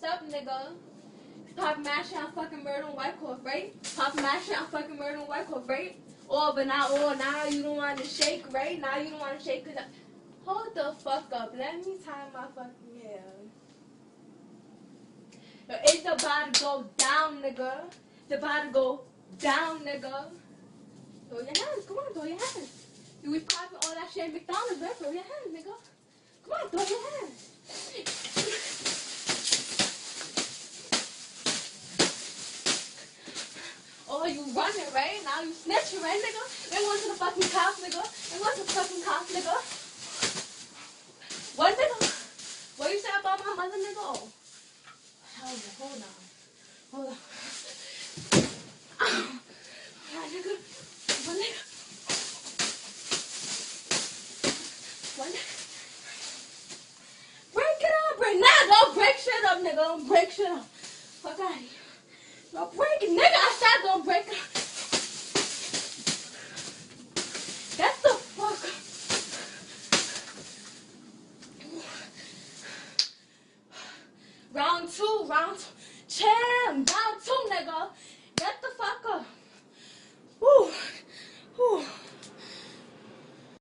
up, nigga. Pop mad shit, I'm fucking murder on White Cloth, right? Pop mad shit, I'm fucking murder on White Cloth, right? Oh, but not all. Now you don't want to shake, right? Now you don't want to shake. Cause hold the fuck up. Let me tie my fucking hair. Yo, it's about to go down, nigga. It's about to go down, nigga. Throw your hands. Come on, throw your hands. You was popping all that shit at McDonald's, right? Throw your hands, nigga. Come on, throw your hands. Oh, you running, right? Now you snitching, right, nigga? Then going to the fucking cops, nigga. Then going to the fucking cops, nigga. What, nigga? What you say about my mother, nigga? Oh, hell no. Hold on. Hold on. Alright, nigga. One nigga. One nigga. Break it up, break. Nah, don't break shit up, nigga. Don't break shit up. Fuck out of here. Don't break it, nigga. I said don't break it. Get the fuck up. Round two. Champ. Round